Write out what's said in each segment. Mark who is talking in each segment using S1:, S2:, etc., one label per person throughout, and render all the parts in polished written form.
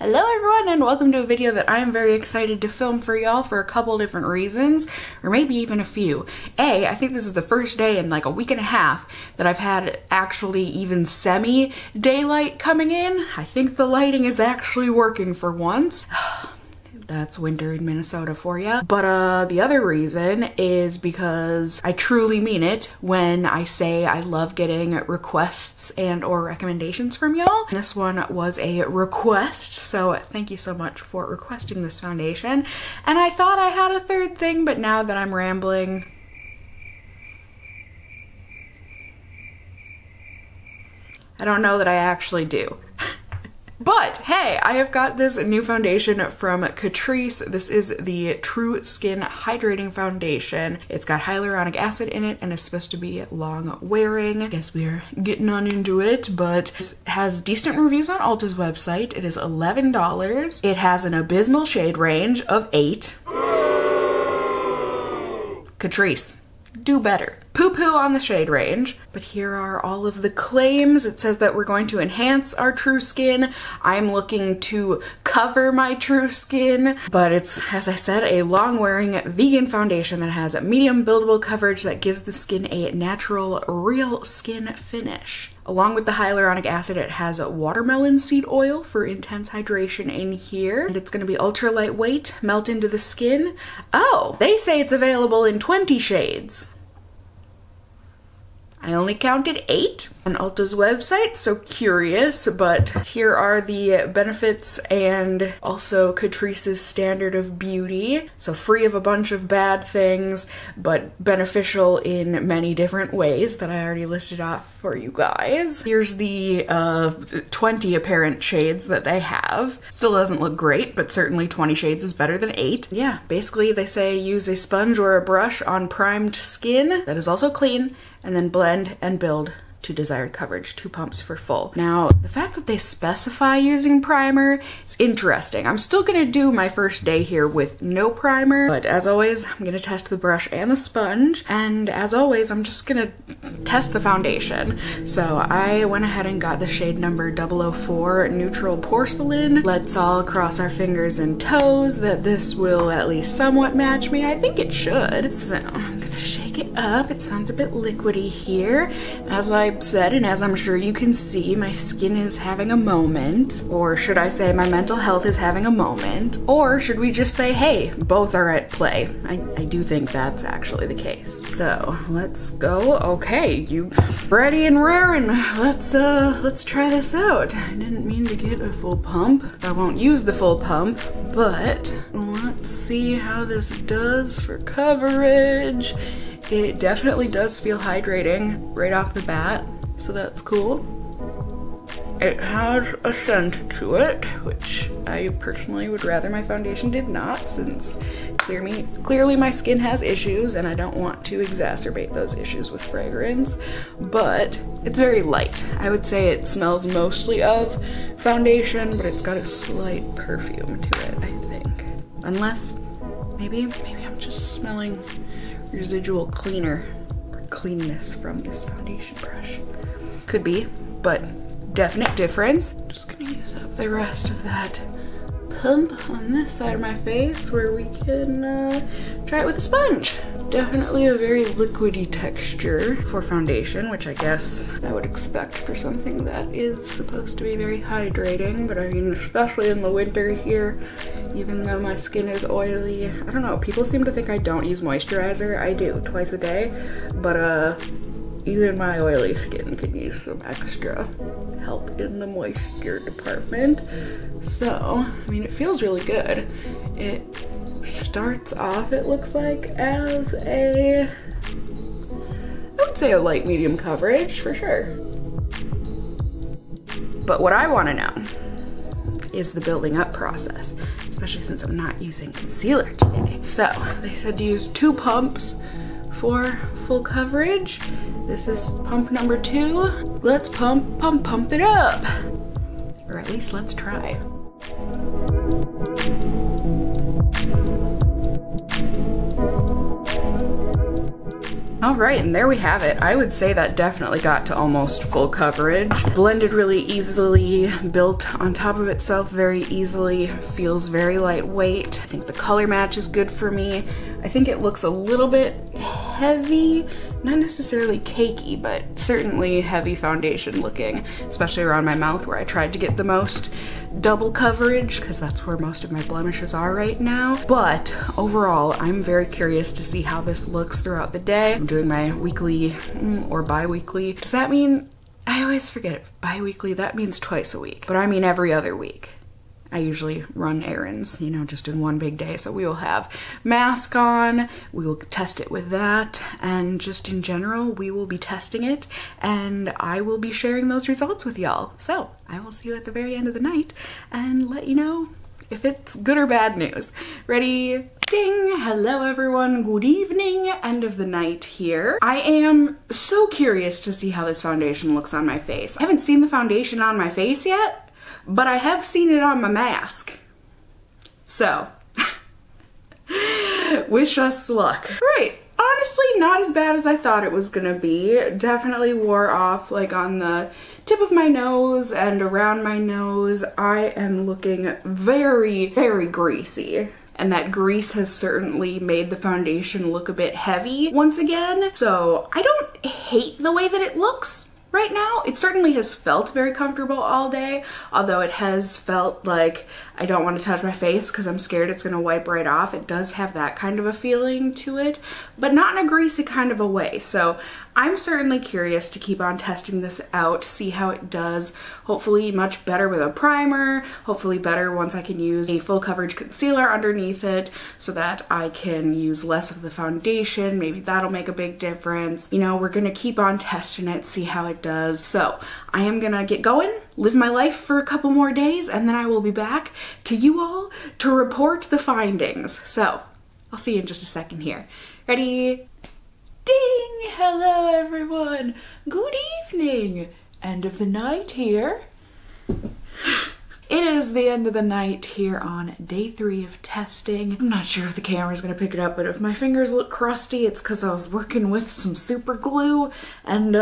S1: Hello everyone and welcome to a video that I am very excited to film for y'all for a couple different reasons, or maybe even a few. I think this is the first day in like a week and a half that I've had actually even semi-daylight coming in. I think the lighting is actually working for once. That's winter in Minnesota for ya. But the other reason is because I truly mean it when I say I love getting requests and or recommendations from y'all. This one was a request, so thank you so much for requesting this foundation. And I thought I had a third thing, but now that I'm rambling, I don't know that I actually do. But hey, I have got this new foundation from Catrice. This is the True Skin Hydrating Foundation. It's got hyaluronic acid in it and is supposed to be long wearing. I guess we're getting on into it, but it has decent reviews on Ulta's website. It is $11. It has an abysmal shade range of 8. Catrice, do better. Poo-poo on the shade range. But here are all of the claims. It says that we're going to enhance our true skin. I'm looking to cover my true skin. But it's, as I said, a long-wearing vegan foundation that has a medium buildable coverage that gives the skin a natural, real skin finish. Along with the hyaluronic acid, it has watermelon seed oil for intense hydration in here. And it's gonna be ultra lightweight, melt into the skin. Oh, they say it's available in 20 shades. I only counted 8 on Ulta's website, so curious, but here are the benefits and also Catrice's standard of beauty. So free of a bunch of bad things, but beneficial in many different ways that I already listed off for you guys. Here's the 20 apparent shades that they have. Still doesn't look great, but certainly 20 shades is better than 8. Yeah, basically they say use a sponge or a brush on primed skin that is also clean, and then blend and build to desired coverage, 2 pumps for full. Now, the fact that they specify using primer is interesting. I'm still gonna do my first day here with no primer, but as always, I'm gonna test the brush and the sponge, and as always, I'm just gonna test the foundation. So I went ahead and got the shade number 004 Neutral Porcelain. Let's all cross our fingers and toes that this will at least somewhat match me. I think it should. So I'm gonna shake it up. It sounds a bit liquidy here. As I said, and as I'm sure you can see, my skin is having a moment. Or should I say my mental health is having a moment? Or should we just say, hey, both are at play? I do think that's actually the case. So let's go. Okay, you ready and raring. Let's try this out. I didn't mean to get a full pump. I won't use the full pump, but let's see how this does for coverage. It definitely does feel hydrating right off the bat, so that's cool. It has a scent to it, which I personally would rather my foundation did not, since clearly my skin has issues and I don't want to exacerbate those issues with fragrance, but it's very light. I would say it smells mostly of foundation, but it's got a slight perfume to it, I think. Unless, maybe I'm just smelling residual cleanness from this foundation brush. Could be, but definite difference. Just gonna use up the rest of that pump on this side of my face where we can try it with a sponge. Definitely a very liquidy texture for foundation, which I guess I would expect for something that is supposed to be very hydrating, but I mean, especially in the winter here, even though my skin is oily, I don't know, people seem to think I don't use moisturizer. I do, twice a day, but even my oily skin can use some extra help in the moisture department. So, I mean, it feels really good. It starts off, it looks like, as I would say a light medium coverage for sure. But what I want to know is the building up process, especially since I'm not using concealer today. So they said to use 2 pumps for full coverage. This is pump number 2. Let's pump it up. Or at least let's try. All right, and there we have it. I would say that definitely got to almost full coverage. Blended really easily, built on top of itself very easily, feels very lightweight. I think the color match is good for me. I think it looks a little bit heavy, not necessarily cakey, but certainly heavy foundation looking, especially around my mouth where I tried to get the most double coverage because that's where most of my blemishes are right now. But overall, I'm very curious to see how this looks throughout the day. I'm doing my weekly or bi-weekly. Does that mean, I always forget it, bi-weekly, that means twice a week, but I mean every other week. I usually run errands, you know, just in one big day. So we will have mask on, we will test it with that, and just in general, we will be testing it, and I will be sharing those results with y'all. So I will see you at the very end of the night and let you know if it's good or bad news. Ready? Ding! Hello everyone, good evening, end of the night here. I am so curious to see how this foundation looks on my face. I haven't seen the foundation on my face yet, but I have seen it on my mask. So, wish us luck. Right, honestly not as bad as I thought it was gonna be. Definitely wore off like on the tip of my nose and around my nose. I am looking very, very greasy. And that grease has certainly made the foundation look a bit heavy once again. So I don't hate the way that it looks right now. It certainly has felt very comfortable all day, although it has felt like I don't want to touch my face because I'm scared it's going to wipe right off. It does have that kind of a feeling to it, but not in a greasy kind of a way. So I'm certainly curious to keep on testing this out, see how it does. Hopefully much better with a primer, hopefully better once I can use a full coverage concealer underneath it so that I can use less of the foundation. Maybe that'll make a big difference. You know, we're gonna keep on testing it, see how it does. So I am gonna get going, live my life for a couple more days, and then I will be back to you all to report the findings. So I'll see you in just a second here. Ready? Ding! Hello everyone! Good evening! End of the night here. It is the end of the night here on day 3 of testing. I'm not sure if the camera's gonna pick it up, but if my fingers look crusty, it's because I was working with some super glue and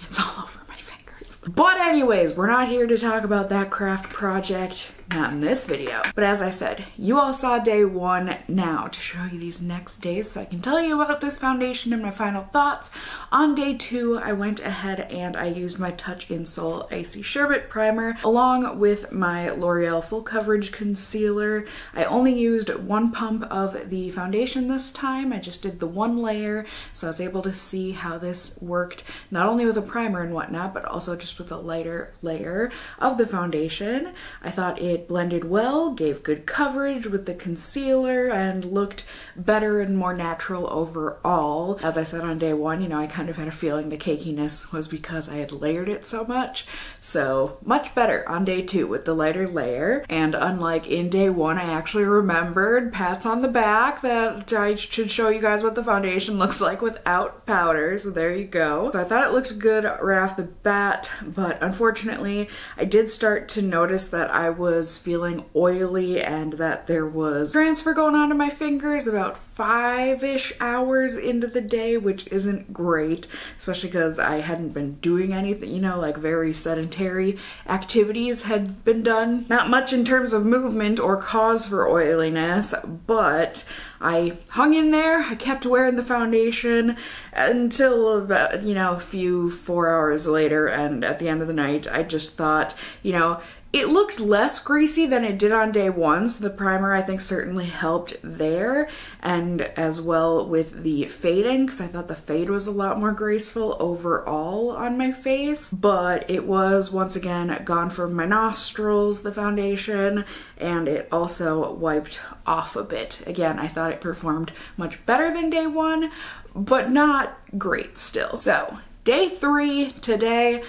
S1: it's all over my fingers. But anyways, we're not here to talk about that craft project. Not in this video. But as I said, you all saw day 1 now to show you these next days so I can tell you about this foundation and my final thoughts. On day 2, I went ahead and I used my Touch in Sol Icy Sherbet Primer along with my L'Oreal Full Coverage Concealer. I only used 1 pump of the foundation this time. I just did the 1 layer, so I was able to see how this worked not only with a primer and whatnot, but also just with a lighter layer of the foundation. I thought it blended well, gave good coverage with the concealer, and looked better and more natural overall. As I said on day 1, you know, I kind of had a feeling the cakiness was because I had layered it so much. So much better on day 2 with the lighter layer. And unlike in day 1, I actually remembered, pats on the back, that I should show you guys what the foundation looks like without powder. So there you go. So I thought it looked good right off the bat, but unfortunately I did start to notice that I was feeling oily and that there was transfer going on to my fingers about 5-ish hours into the day, which isn't great, especially because I hadn't been doing anything, you know, like very sedentary activities had been done. Not much in terms of movement or cause for oiliness, but I hung in there. I kept wearing the foundation until about, you know, a few 4 hours later, and at the end of the night I just thought, you know, it looked less greasy than it did on day 1, so the primer I think certainly helped there, and as well with the fading, because I thought the fade was a lot more graceful overall on my face. But it was once again gone from my nostrils, the foundation, and it also wiped off a bit. Again, I thought it performed much better than day 1, but not great still. So day 3 today,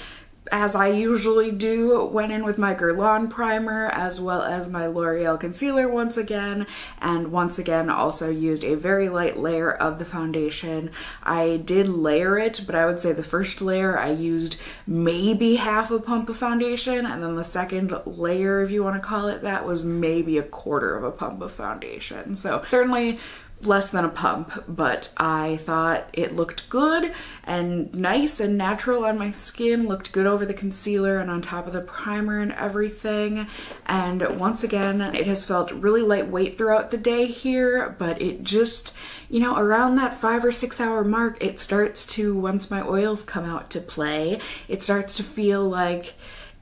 S1: as I usually do, went in with my Guerlain primer as well as my L'Oreal concealer once again, and once again also used a very light layer of the foundation. I did layer it, but I would say the first layer I used maybe half a pump of foundation, and then the second layer, if you want to call it that, was maybe 1/4 of a pump of foundation. So certainly less than a pump, but I thought it looked good and nice and natural on my skin, looked good over the concealer and on top of the primer and everything. And once again, it has felt really lightweight throughout the day here, but it just, you know, around that 5 or 6 hour mark, it starts to, once my oils come out to play, it starts to feel like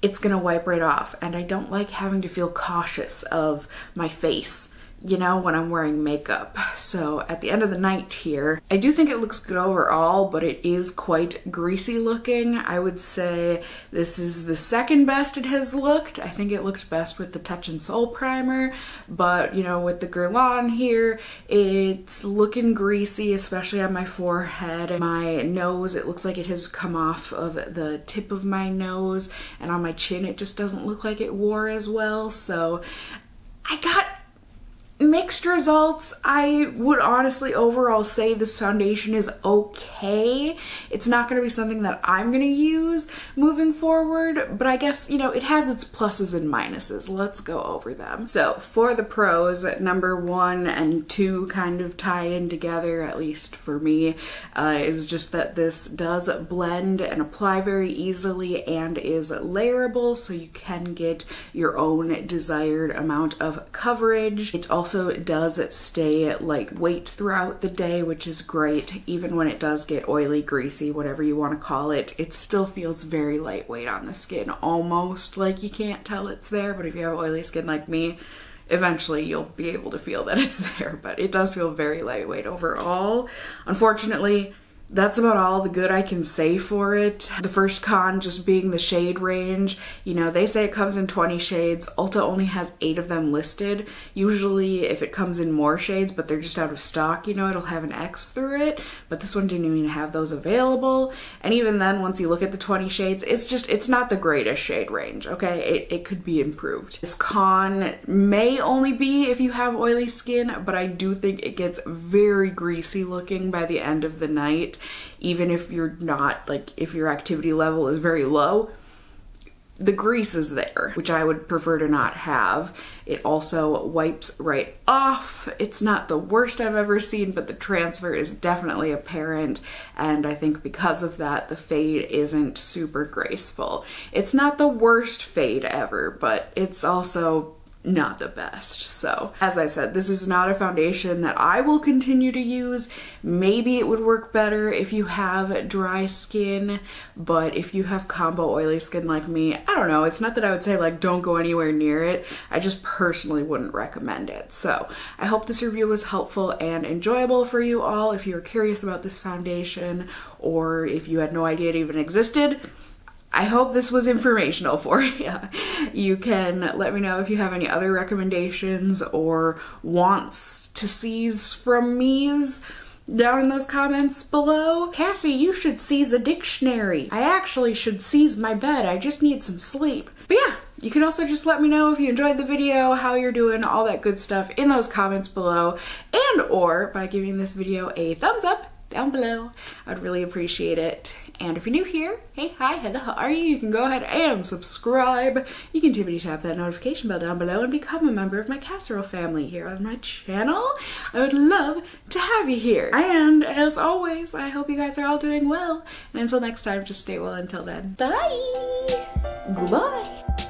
S1: it's gonna wipe right off. And I don't like having to feel cautious of my face, you know, when I'm wearing makeup. So at the end of the night here, I do think it looks good overall, but it is quite greasy looking. I would say this is the second best it has looked. I think it looked best with the Touch and Soul primer, but you know, with the Guerlain here, it's looking greasy, especially on my forehead. My nose, it looks like it has come off of the tip of my nose, and on my chin, it just doesn't look like it wore as well. So I got mixed results. I would honestly overall say this foundation is okay. It's not going to be something that I'm going to use moving forward, but I guess, you know, it has its pluses and minuses. Let's go over them. So for the pros, number 1 and 2 kind of tie in together, at least for me, is just that this does blend and apply very easily and is layerable, so you can get your own desired amount of coverage. It also does stay lightweight throughout the day, which is great. Even when it does get oily, greasy, whatever you want to call it, it still feels very lightweight on the skin, almost like you can't tell it's there. But if you have oily skin like me, eventually you'll be able to feel that it's there, but it does feel very lightweight overall. Unfortunately, that's about all the good I can say for it. The first con just being the shade range. You know, they say it comes in 20 shades. Ulta only has 8 of them listed. Usually if it comes in more shades, but they're just out of stock, you know, it'll have an X through it. But this one didn't even have those available. And even then, once you look at the 20 shades, it's not the greatest shade range, okay? It could be improved. This con may only be if you have oily skin, but I do think it gets very greasy looking by the end of the night. Even if you're not, like, if your activity level is very low, the grease is there, which I would prefer to not have. It also wipes right off. It's not the worst I've ever seen, but the transfer is definitely apparent, and I think because of that, the fade isn't super graceful. It's not the worst fade ever, but it's also not the best. So as I said, this is not a foundation that I will continue to use. Maybe it would work better if you have dry skin, but if you have combo oily skin like me, I don't know. It's not that I would say like don't go anywhere near it. I just personally wouldn't recommend it. So I hope this review was helpful and enjoyable for you all. If you were curious about this foundation, or if you had no idea it even existed, I hope this was informational for you. You can let me know if you have any other recommendations or wants to seize from me's down in those comments below. Cassie, you should seize a dictionary. I actually should seize my bed. I just need some sleep. But yeah, you can also just let me know if you enjoyed the video, how you're doing, all that good stuff in those comments below, and or by giving this video a thumbs up down below. I'd really appreciate it. And if you're new here, hey, hi, hello, how are you? You can go ahead and subscribe. You can tippity tap that notification bell down below and become a member of my casserole family here on my channel. I would love to have you here. And as always, I hope you guys are all doing well. And until next time, just stay well until then. Bye! Goodbye!